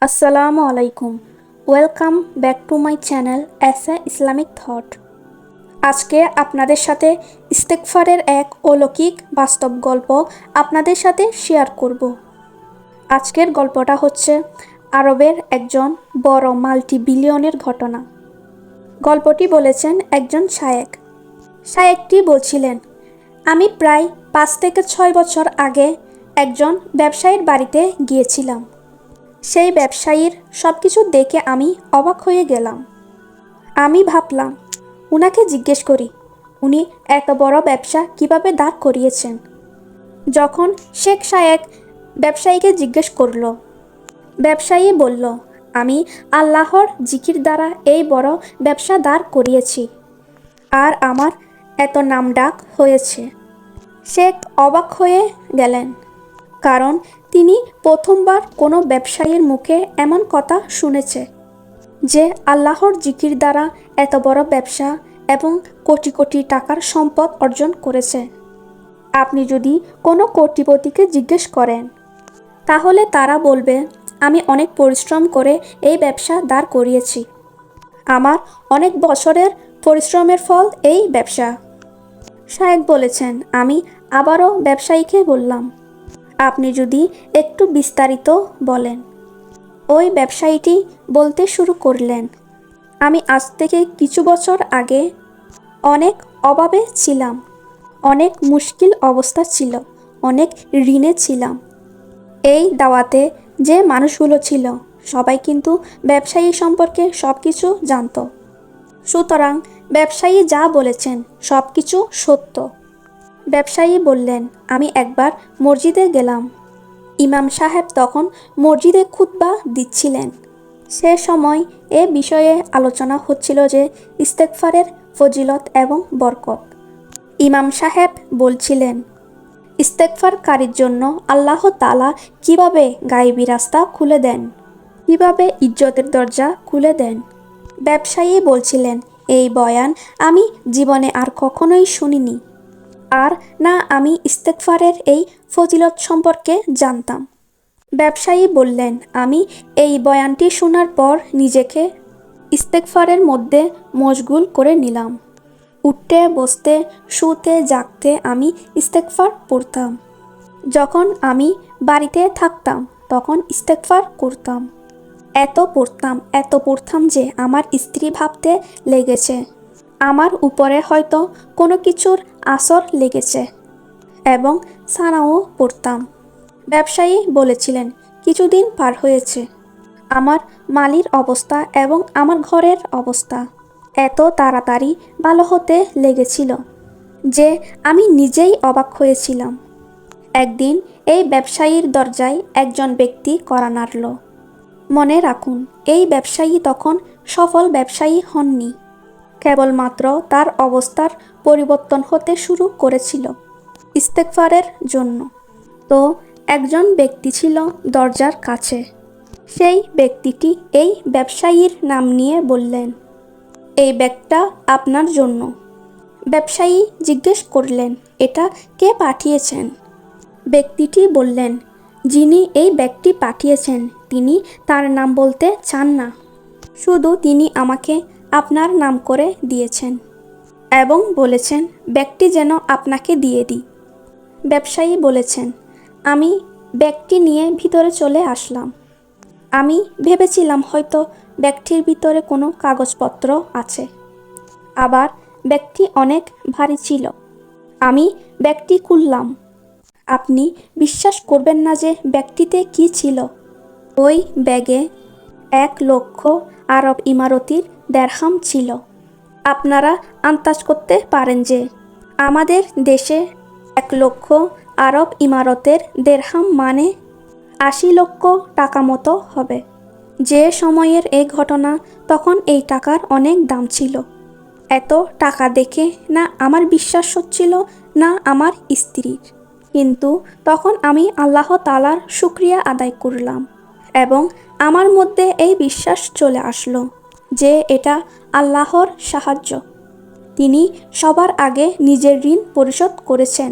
আসসালামু আলাইকুম। Welcome back to my channel S A Islamic thought. আজকে আপনাদের সাথে ইস্তেগফারের এক অলৌকিক বাস্তব গল্প আপনাদের সাথে শেয়ার করব। আজকের গল্পটা হচ্ছে আরবের একজন বড় মাল্টি বিলিয়নের ঘটনা। গল্পটি বলেছেন একজন শায়েখ। শায়েখটি বলছিলেন, আমি প্রায় 5 থেকে 6 বছর আগে একজন ব্যবসায়ীর বাড়িতে গিয়েছিলাম। সেই ব্যবসায়ীর সব কিছু দেখে আমি অবাক হয়ে গেলাম। আমি ভাবলাম, উনাকে জিজ্ঞেস করি উনি এত বড় ব্যবসা কিভাবে দাঁড় করিয়েছেন। যখন শেখ শায়েক ব্যবসায়ীকে জিজ্ঞেস করল, ব্যবসায়ী বলল, আমি আল্লাহর জিকির দ্বারা এই বড় ব্যবসা দাঁড় করিয়েছি আর আমার এত নামডাক হয়েছে। শেখ অবাক হয়ে গেলেন, কারণ তিনি প্রথমবার কোনো ব্যবসায়ীর মুখে এমন কথা শুনেছে যে আল্লাহর জিকির দ্বারা এত বড় ব্যবসা এবং কোটি কোটি টাকার সম্পদ অর্জন করেছে। আপনি যদি কোনো কোটিপতিকে জিজ্ঞেস করেন, তাহলে তারা বলবে, আমি অনেক পরিশ্রম করে এই ব্যবসা দাঁড় করিয়েছি। আমার অনেক বছরের পরিশ্রমের ফল এই ব্যবসা। শায়েখ বলেছেন, আমি আবারও ব্যবসায়ীকে বললাম, আপনি যদি একটু বিস্তারিত বলেন। ওই ব্যবসায়ীটি বলতে শুরু করলেন, আমি আজ থেকে কিছু বছর আগে অনেক অভাবে ছিলাম, অনেক মুশকিল অবস্থা ছিল, অনেক ঋণে ছিলাম। এই দাওয়াতে যে মানুষগুলো ছিল সবাই কিন্তু ব্যবসায়ী সম্পর্কে সব কিছু জানত। সুতরাং ব্যবসায়ী যা বলেছেন সব কিছু সত্য। ব্যবসায়ী বললেন, আমি একবার মসজিদে গেলাম। ইমাম সাহেব তখন মসজিদে খুতবা দিচ্ছিলেন। সে সময় এ বিষয়ে আলোচনা হচ্ছিল যে ইস্তেগফারের ফজিলত এবং বরকত। ইমাম সাহেব বলছিলেন, ইস্তেগফারকারীর জন্য আল্লাহ তাআলা কিভাবে গায়েবী রাস্তা খুলে দেন, কিভাবে ইজ্জতের দরজা খুলে দেন। ব্যবসায়ী বলছিলেন, এই বয়ান আমি জীবনে আর কখনোই শুনিনি, আর না আমি ইস্তেগফারের এই ফজিলত সম্পর্কে জানতাম। ব্যবসায়ী বললেন, আমি এই বয়ানটি শোনার পর নিজেকে ইস্তেগফারের মধ্যে মশগুল করে নিলাম। উঠতে বসতে শুতে জাগতে আমি ইস্তেগফার পড়তাম। যখন আমি বাড়িতে থাকতাম তখন ইস্তেগফার করতাম। এত পড়তাম যে আমার স্ত্রী ভাবতে লেগেছে আমার উপরে হয়তো কোনো কিছুর আসর লেগেছে, এবং সানাও পড়তাম। ব্যবসায়ী বলেছিলেন, কিছুদিন পার হয়েছে। আমার মালির অবস্থা এবং আমার ঘরের অবস্থা এত তাড়াতাড়ি ভালো হতে লেগেছিল যে আমি নিজেই অবাক হয়েছিলাম। একদিন এই ব্যবসায়ীর দরজায় একজন ব্যক্তি কড়া নাড়ল। মনে রাখুন, এই ব্যবসায়ী তখন সফল ব্যবসায়ী হননি, কেবলমাত্র তার অবস্থার পরিবর্তন হতে শুরু করেছিল ইস্তেগফারের জন্য। তো একজন ব্যক্তি ছিল দরজার কাছে। সেই ব্যক্তিটি এই ব্যবসায়ীর নাম নিয়ে বললেন, এই ব্যাগটা আপনার জন্য। ব্যবসায়ী জিজ্ঞেস করলেন, এটা কে পাঠিয়েছেন? ব্যক্তিটি বললেন, যিনি এই ব্যাগটি পাঠিয়েছেন তিনি তার নাম বলতে চান না, শুধু তিনি আমাকে আপনার নাম করে দিয়েছেন এবং বলেছেন ব্যাগটি যেন আপনাকে দিয়ে দিই। ব্যবসায়ী বলেছেন, আমি ব্যাগটি নিয়ে ভিতরে চলে আসলাম। আমি ভেবেছিলাম হয়তো ব্যাগটির ভিতরে কোনো কাগজপত্র আছে। আবার ব্যাগটি অনেক ভারী ছিল। আমি ব্যাগটি খুললাম। আপনি বিশ্বাস করবেন না যে ব্যাগটিতে কি ছিল। ওই ব্যাগে 1,00,000 আরব ইমারতির দেরহাম ছিল। আপনারা আন্দাজ করতে পারেন যে আমাদের দেশে 1,00,000 আরব ইমারতের দেরহাম মানে 80 লক্ষ টাকা মতো হবে। যে সময়ের এই ঘটনা, তখন এই টাকার অনেক দাম ছিল। এত টাকা দেখে না আমার বিশ্বাস হচ্ছিল না আমার স্ত্রীর। কিন্তু তখন আমি আল্লাহ তাআলার শুকরিয়া আদায় করলাম এবং আমার মধ্যে এই বিশ্বাস চলে আসলো যে এটা আল্লাহর সাহায্য। তিনি সবার আগে নিজের ঋণ পরিশোধ করেছেন।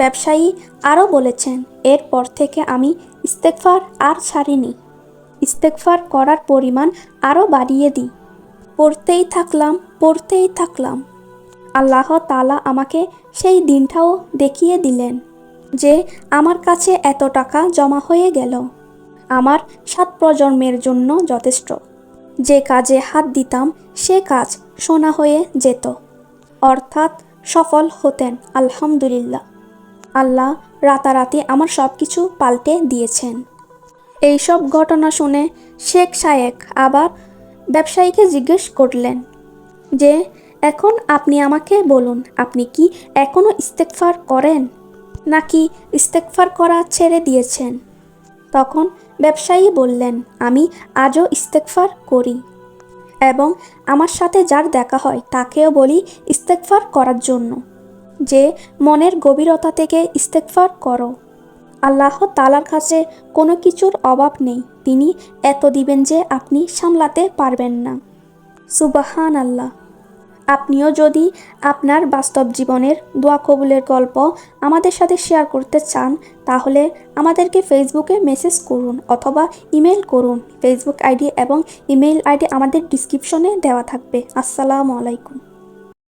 ব্যবসায়ী আরও বলেছেন, এরপর থেকে আমি ইস্তেগফার আর ছাড়িনি। ইস্তেগফার করার পরিমাণ আরও বাড়িয়ে দিই। পড়তেই থাকলাম। আল্লাহ তাআলা আমাকে সেই দিনটাও দেখিয়ে দিলেন যে আমার কাছে এত টাকা জমা হয়ে গেল। আমার 7 প্রজন্মের জন্য যথেষ্ট। যে কাজে হাত দিতাম সে কাজ সোনা হয়ে যেত, অর্থাৎ সফল হতেন। আলহামদুলিল্লাহ, আল্লাহ রাতারাতি আমার সব কিছু পাল্টে দিয়েছেন। এইসব ঘটনা শুনে শেখ শায়েক আবার ব্যবসায়ীকে জিজ্ঞেস করলেন যে এখন আপনি আমাকে বলুন, আপনি কি এখনও ইস্তেগফার করেন নাকি ইস্তেগফার করা ছেড়ে দিয়েছেন? তখন ব্যবসায়ী বললেন, আমি আজও ইস্তেগফার করি এবং আমার সাথে যার দেখা হয় তাকেও বলি ইস্তেগফার করার জন্য, যে মনের গভীরতা থেকে ইস্তেগফার করো। আল্লাহ তাআলার কাছে কোনো কিছুর অভাব নেই, তিনি এত দিবেন যে আপনি সামলাতে পারবেন না। সুবহান আল্লাহ। আপনিও যদি আপনার বাস্তব জীবনের দোয়া কবুলের গল্প আমাদের সাথে শেয়ার করতে চান তাহলে আমাদেরকে ফেসবুকে মেসেজ করুন অথবা ইমেল করুন। ফেসবুক আইডি এবং ইমেল আইডি আমাদের ডিসক্রিপশনে দেওয়া থাকবে। আসসালামু আলাইকুম।